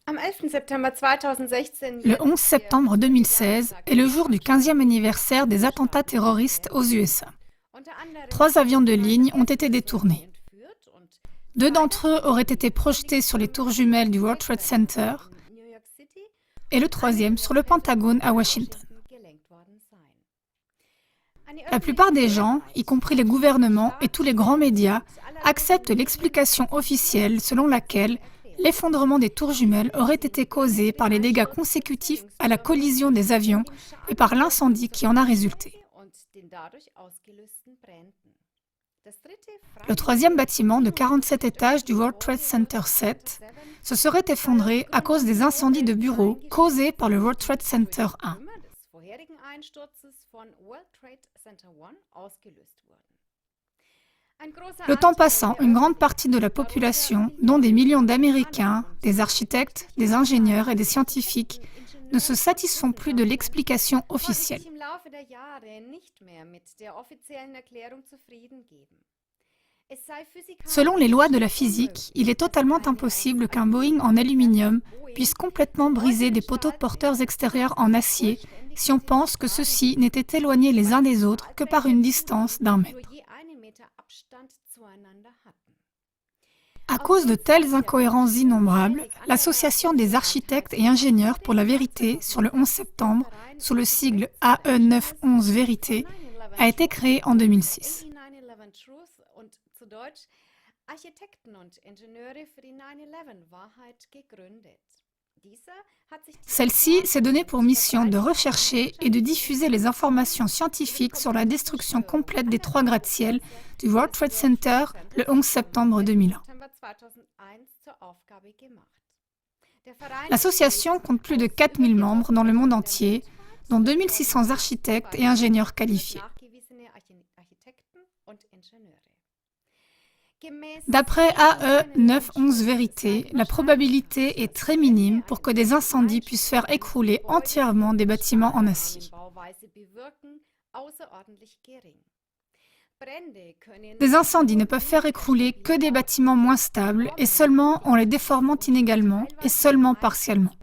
Le 11 septembre 2016 est le jour du 15e anniversaire des attentats terroristes aux USA. 3 avions de ligne ont été détournés. 2 d'entre eux auraient été projetés sur les tours jumelles du World Trade Center et le troisième sur le Pentagone à Washington. La plupart des gens, y compris les gouvernements et tous les grands médias, acceptent l'explication officielle selon laquelle l'effondrement des tours jumelles aurait été causé par les dégâts consécutifs à la collision des avions et par l'incendie qui en a résulté. Le troisième bâtiment de 47 étages du World Trade Center 7 se serait effondré à cause des incendies de bureaux causés par le World Trade Center 1. Le temps passant, une grande partie de la population, dont des millions d'Américains, des architectes, des ingénieurs et des scientifiques, ne se satisfont plus de l'explication officielle. Selon les lois de la physique, il est totalement impossible qu'un Boeing en aluminium puisse complètement briser des poteaux porteurs extérieurs en acier si on pense que ceux-ci n'étaient éloignés les uns des autres que par une distance d'1 mètre. À cause de telles incohérences innombrables, l'Association des architectes et ingénieurs pour la vérité sur le 11 septembre, sous le sigle AE911 Vérité, a été créée en 2006. Celle-ci s'est donnée pour mission de rechercher et de diffuser les informations scientifiques sur la destruction complète des 3 gratte-ciel du World Trade Center le 11 septembre 2001. L'association compte plus de 4000 membres dans le monde entier, dont 2600 architectes et ingénieurs qualifiés. D'après AE911 Vérité, la probabilité est très minime pour que des incendies puissent faire écrouler entièrement des bâtiments en acier. Des incendies ne peuvent faire écrouler que des bâtiments moins stables et seulement en les déformant inégalement et seulement partiellement.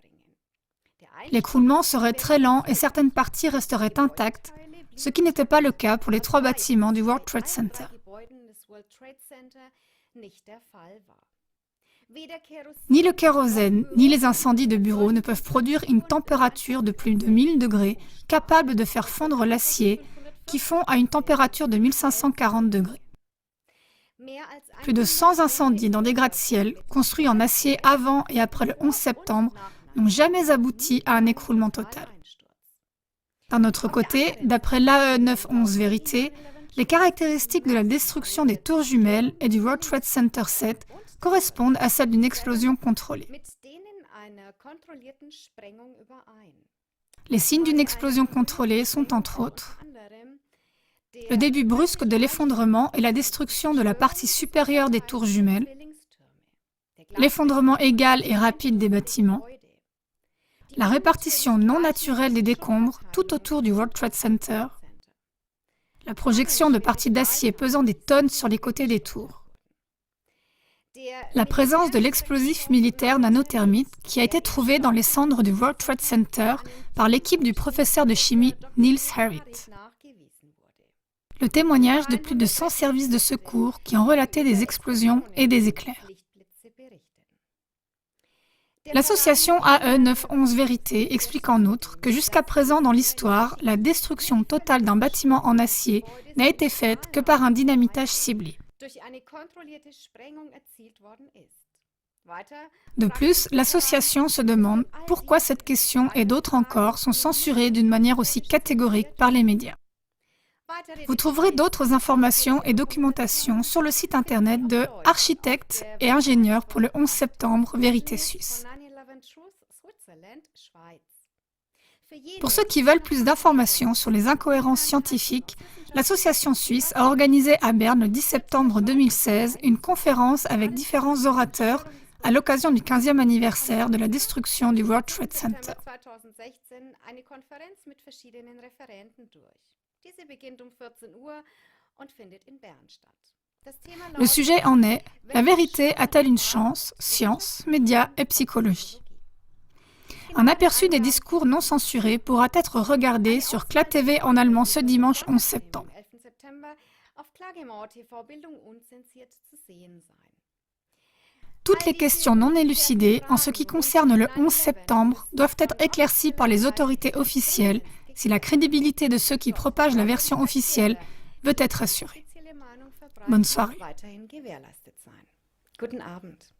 L'écroulement serait très lent et certaines parties resteraient intactes, ce qui n'était pas le cas pour les 3 bâtiments du World Trade Center. Ni le kérosène, ni les incendies de bureaux ne peuvent produire une température de plus de 1000 degrés capable de faire fondre l'acier qui fond à une température de 1540 degrés. Plus de 100 incendies dans des gratte-ciel construits en acier avant et après le 11 septembre n'ont jamais abouti à un écroulement total. D'un autre côté, d'après l'AE911 Vérité, les caractéristiques de la destruction des tours jumelles et du World Trade Center 7 correspondent à celles d'une explosion contrôlée. Les signes d'une explosion contrôlée sont entre autres le début brusque de l'effondrement et la destruction de la partie supérieure des tours jumelles, l'effondrement égal et rapide des bâtiments, la répartition non naturelle des décombres tout autour du World Trade Center, la projection de parties d'acier pesant des tonnes sur les côtés des tours, la présence de l'explosif militaire nanothermite qui a été trouvé dans les cendres du World Trade Center par l'équipe du professeur de chimie Niels Harrit, le témoignage de plus de 100 services de secours qui ont relaté des explosions et des éclairs. L'association AE911 Vérité explique en outre que jusqu'à présent dans l'histoire, la destruction totale d'un bâtiment en acier n'a été faite que par un dynamitage ciblé. De plus, l'association se demande pourquoi cette question et d'autres encore sont censurées d'une manière aussi catégorique par les médias. Vous trouverez d'autres informations et documentations sur le site internet de Architectes et ingénieurs pour le 11 septembre Vérité Suisse. Pour ceux qui veulent plus d'informations sur les incohérences scientifiques, l'association suisse a organisé à Berne le 10 septembre 2016 une conférence avec différents orateurs à l'occasion du 15e anniversaire de la destruction du World Trade Center. Le sujet en est « La vérité a-t-elle une chance? Science, médias et psychologie ». Un aperçu des discours non censurés pourra être regardé sur KLA TV en allemand ce dimanche 11 septembre. Toutes les questions non élucidées en ce qui concerne le 11 septembre doivent être éclaircies par les autorités officielles si la crédibilité de ceux qui propagent la version officielle veut être assurée. Bonne soirée. Guten Abend.